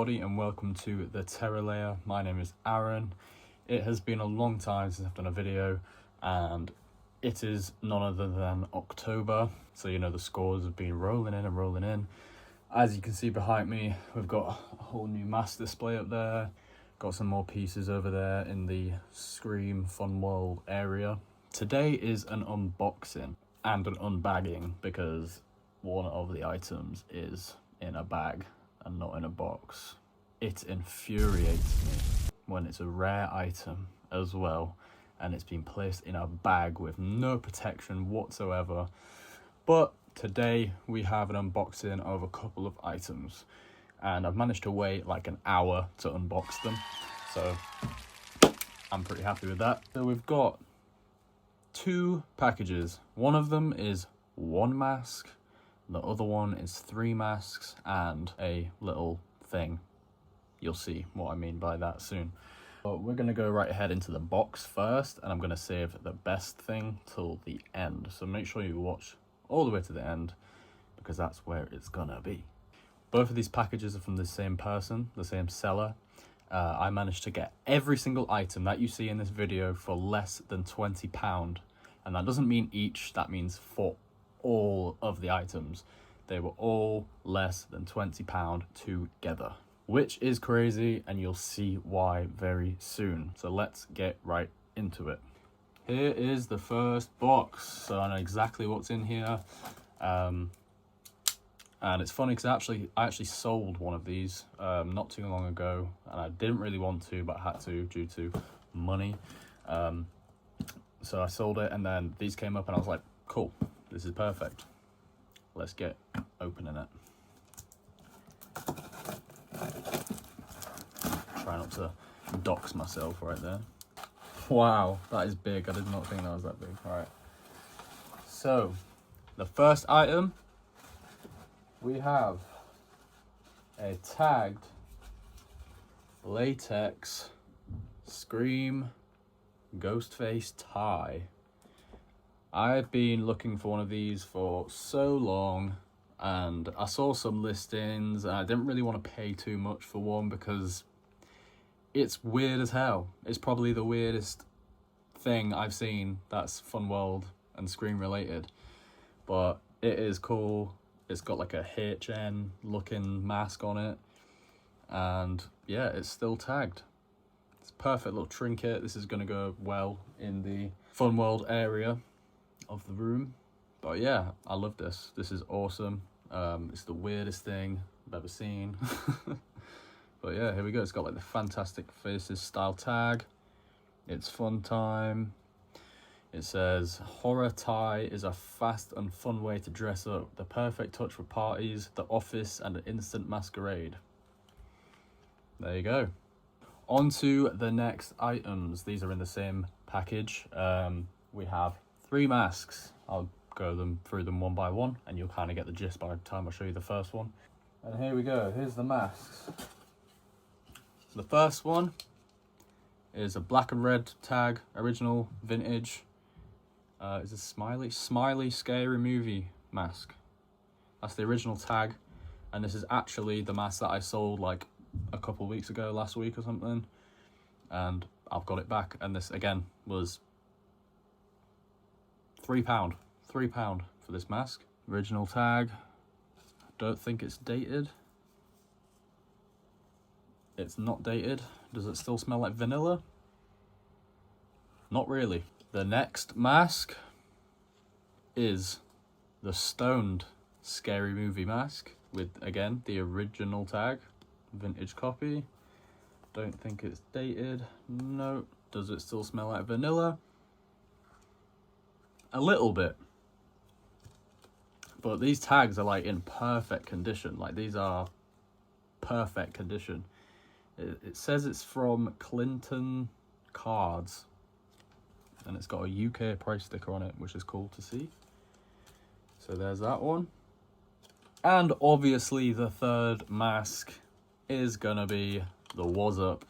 everybody and welcome to the Terror Lair. My name is Aaron. It has been a long time since I've done a video and it is none other than October. So you know the scores have been rolling in and rolling in. As you can see behind me, we've got a whole new mask display up there. Got some more pieces over there in the Scream Fun World area. Today is an unboxing and an unbagging because one of the items is in a bag and not in a box. It infuriates me when it's a rare item as well and it's been placed in a bag with no protection whatsoever. But today we have an unboxing of a couple of items and I've managed to wait like an hour to unbox them, so I'm pretty happy with that. So we've got two packages. One of them is one mask, the other one is 3 masks and a little thing. You'll see what I mean by that soon. But we're going to go right ahead into the box first, and I'm going to save the best thing till the end. So make sure you watch all the way to the end because that's where it's going to be. Both of these packages are from the same person, the same seller. I managed to get every single item that you see in this video for less than £20. And that doesn't mean each, that means for all of the items. They were all less than £20 together, which is crazy, and you'll see why very soon. So let's get right into it. Here is the first box, so I know exactly what's in here. And it's funny because I actually sold one of these not too long ago, and I didn't really want to, but I had to due to money. So I sold it, and then these came up and I was like, cool, this is perfect. Let's get opening it. Try not to dox myself right there. Wow, that is big. I did not think that was that big. All right. So the first item, we have a tagged latex Scream GHOSTFACE tie. I've been looking for one of these for so long, and I saw some listings and I didn't really want to pay too much for one because it's weird as hell. It's probably the weirdest thing I've seen that's Fun World and Scream related, but it is cool. It's got like a HN looking mask on it, and yeah, it's still tagged. It's a perfect little trinket. This is going to go well in the Fun World area of the room. But yeah, I love this. This is awesome. It's the weirdest thing I've ever seen. But yeah, here we go. It's got like the Fantastic Faces style tag. It's fun time. It says, horror tie is a fast and fun way to dress up. The perfect touch for parties, the office, and an instant masquerade. There you go. On to the next items. These are in the same package. We have 3 masks. I'll go through them one by one, and you'll kind of get the gist by the time I show you the first one. And here we go. Here's the masks. The first one is a black and red tag, original, vintage. It's a smiley scary movie mask. That's the original tag, and this is actually the mask that I sold like a couple weeks ago, last week or something, and I've got it back, and this again was £3 for this mask. Original tag. Don't think it's dated. It's not dated. Does it still smell like vanilla? Not really. The next mask is the Stoned Scary Movie mask with, again, the original tag, vintage copy. Don't think it's dated. No. Does it still smell like vanilla? A little bit. But these tags are like in perfect condition. Like these are perfect condition. It says it's from Clinton Cards, and it's got a UK price sticker on it, which is cool to see. So there's that one. And obviously the third mask is gonna be the Was Up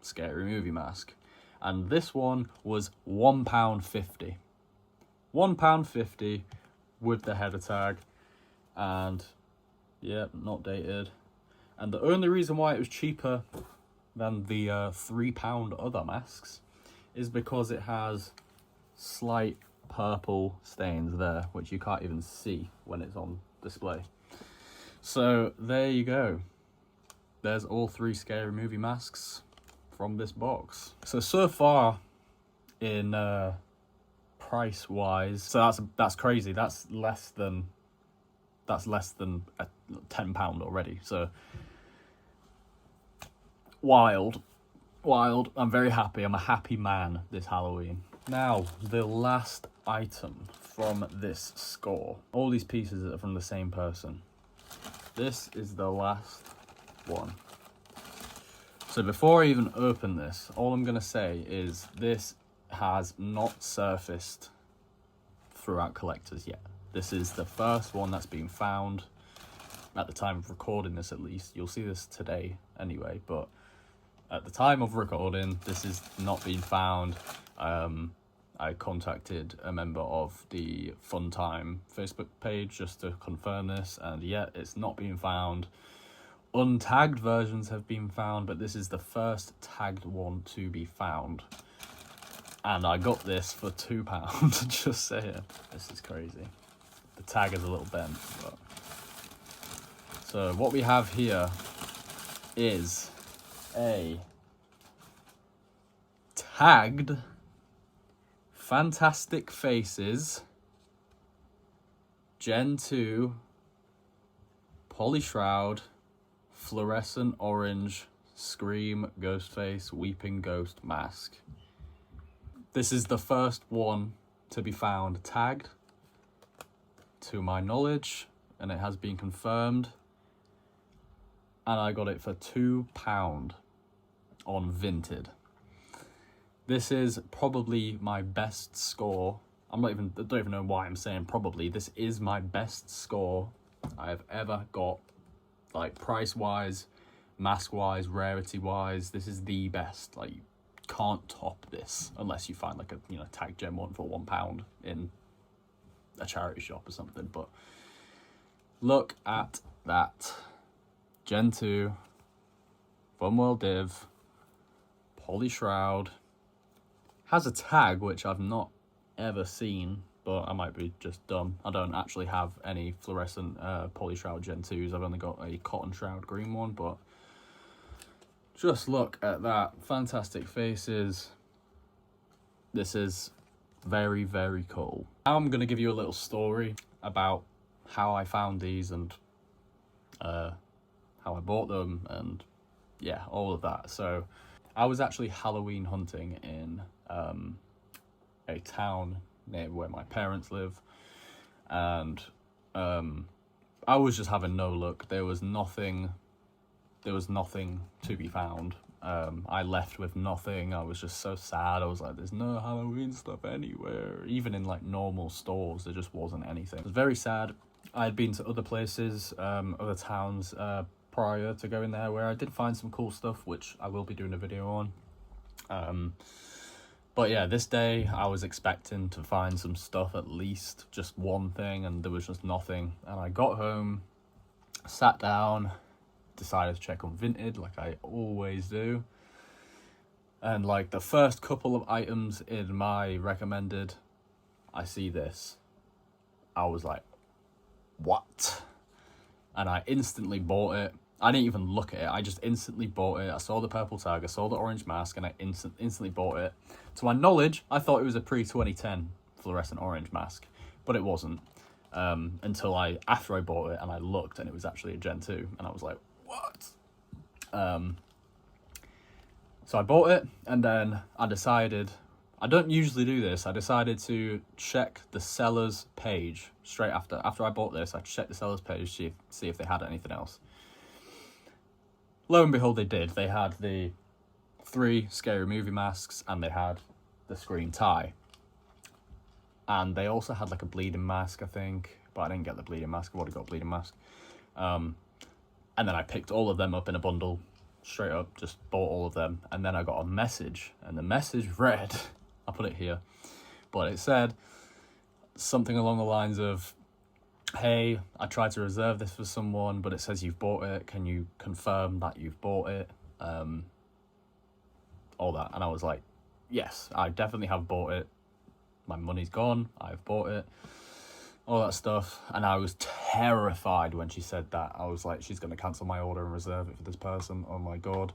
Scary Movie mask. And this one was £1.50. £1.50 with the header tag, and yeah, not dated. And the only reason why it was cheaper than the £3 other masks is because it has slight purple stains there, which you can't even see when it's on display. So there you go. There's all 3 scary movie masks from this box. So far in price wise, so that's crazy. That's less than £10 already. So wild. I'm very happy. I'm a happy man this Halloween. Now, the last item from this score. All these pieces are from the same person. This is the last one. So before I even open this, all I'm going to say is this has not surfaced throughout collectors yet. This is the first one that's been found at the time of recording this, at least. You'll see this today anyway, but at the time of recording, this is not being found. I contacted a member of the Fun Time Facebook page just to confirm this, and yet it's not being found. Untagged versions have been found, but this is the first tagged one to be found. And I got this for £2, just saying. This is crazy. The tag is a little bent, but... So what we have here is a tagged Fantastic Faces Gen 2 Polyshroud Fluorescent Orange Scream Ghostface Weeping Ghost Mask. This is the first one to be found tagged, to my knowledge, and it has been confirmed. And I got it for £2 on Vinted. This is probably my best score. I don't even know why I'm saying probably. This is my best score I have ever got, like price-wise, mask-wise, rarity-wise. This is the best. Like, you can't top this unless you find like a tag Gen 1 for £1 in a charity shop or something. But look at that. Gen 2, Funworld Div, Polyshroud. Has a tag which I've not ever seen, but I might be just dumb. I don't actually have any fluorescent Polyshroud Gen 2s. I've only got a Cotton Shroud green one, but just look at that. Fantastic Faces. This is very, very cool. Now I'm going to give you a little story about how I found these and how I bought them and yeah, all of that. So I was actually Halloween hunting in a town near where my parents live, and I was just having no luck. There was nothing to be found. I left with nothing. I was just so sad. I was like, there's no Halloween stuff anywhere. Even in like normal stores, there just wasn't anything. It was very sad. I had been to other places, other towns prior to going there, where I did find some cool stuff, which I will be doing a video on. But yeah, this day I was expecting to find some stuff, at least just one thing, and there was just nothing. And I got home, sat down, decided to check on Vinted like I always do. And like the first couple of items in my recommended, I see this. I was like, what? And I instantly bought it. I didn't even look at it. I just instantly bought it. I saw the purple tag, I saw the orange mask, and I instantly bought it. To my knowledge, I thought it was a pre-2010 fluorescent orange mask, but it wasn't. Until after I bought it and I looked, and it was actually a Gen 2, and I was like, what? So I bought it, and then I decided, I don't usually do this, I decided to check the seller's page straight after I bought this. I checked the seller's page to see if they had anything else. Lo and behold, they did. They had the 3 scary movie masks, and they had the Scream tie. And they also had like a bleeding mask, I think, but I didn't get the bleeding mask. I've already got a bleeding mask. And then I picked all of them up in a bundle, straight up, just bought all of them. And then I got a message, and the message read, I'll put it here, but it said something along the lines of, hey, I tried to reserve this for someone, but it says you've bought it. Can you confirm that you've bought it? All that. And I was like, yes, I definitely have bought it. My money's gone. I've bought it. All that stuff. And I was terrified when she said that. I was like, she's going to cancel my order and reserve it for this person. Oh my God.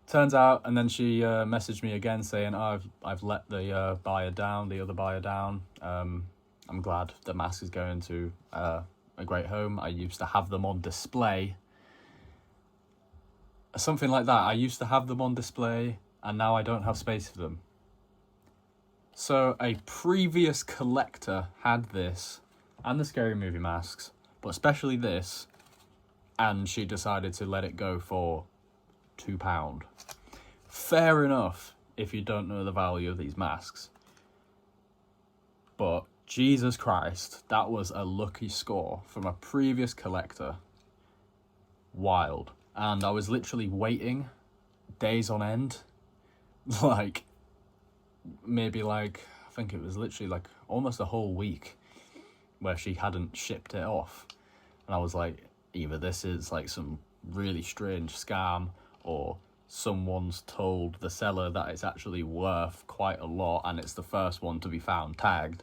Turns out, and then she messaged me again saying, oh, I've let the buyer down, the other buyer down. I'm glad the mask is going to a great home. I used to have them on display. Something like that. I used to have them on display, and now I don't have space for them. So a previous collector had this, and the Scary Movie masks, but especially this, and she decided to let it go for £2. Fair enough if you don't know the value of these masks. But Jesus Christ, that was a lucky score from a previous collector. Wild. And I was literally waiting days on end. Like, maybe like, I think it was literally like almost a whole week where she hadn't shipped it off. And I was like, either this is like some really strange scam, or someone's told the seller that it's actually worth quite a lot and it's the first one to be found tagged,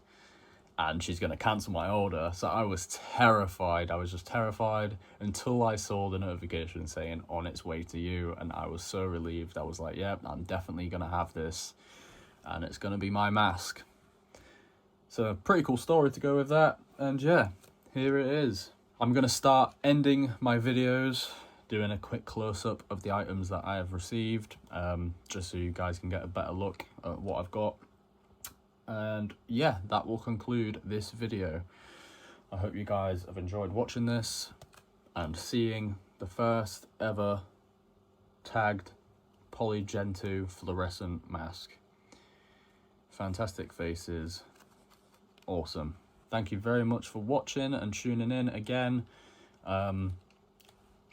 and she's going to cancel my order. So I was terrified. I was just terrified until I saw the notification saying on its way to you, and I was so relieved. I was like, yep, I'm definitely going to have this, and it's going to be my mask. So pretty cool story to go with that. And yeah, here it is. I'm going to start ending my videos doing a quick close-up of the items that I have received, just so you guys can get a better look at what I've got. And yeah, that will conclude this video. I hope you guys have enjoyed watching this and seeing the first ever tagged Polygento fluorescent mask. Fantastic faces. Awesome. Thank you very much for watching and tuning in again.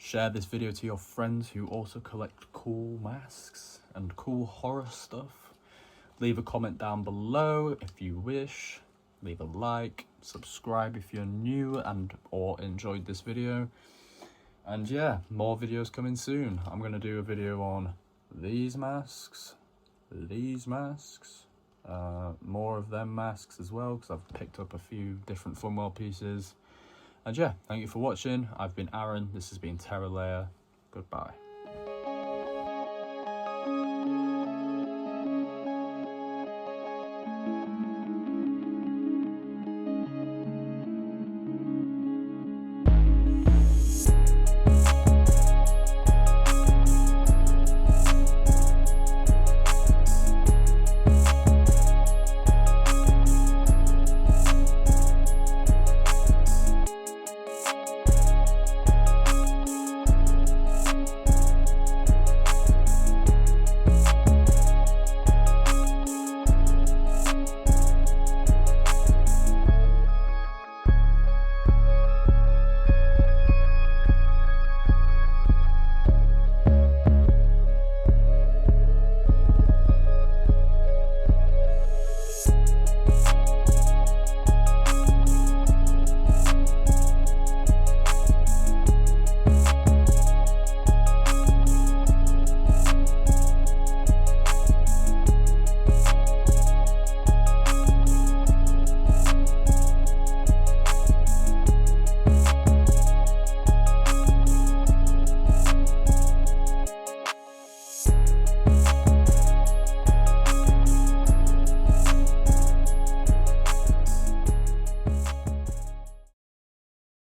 Share this video to your friends who also collect cool masks and cool horror stuff. Leave a comment down below if you wish. Leave a like, subscribe if you're new and or enjoyed this video. And yeah, more videos coming soon. I'm going to do a video on these masks, more of them masks as well, because I've picked up a few different Funwell pieces. And yeah, thank you for watching. I've been Aaron. This has been Lair. Goodbye.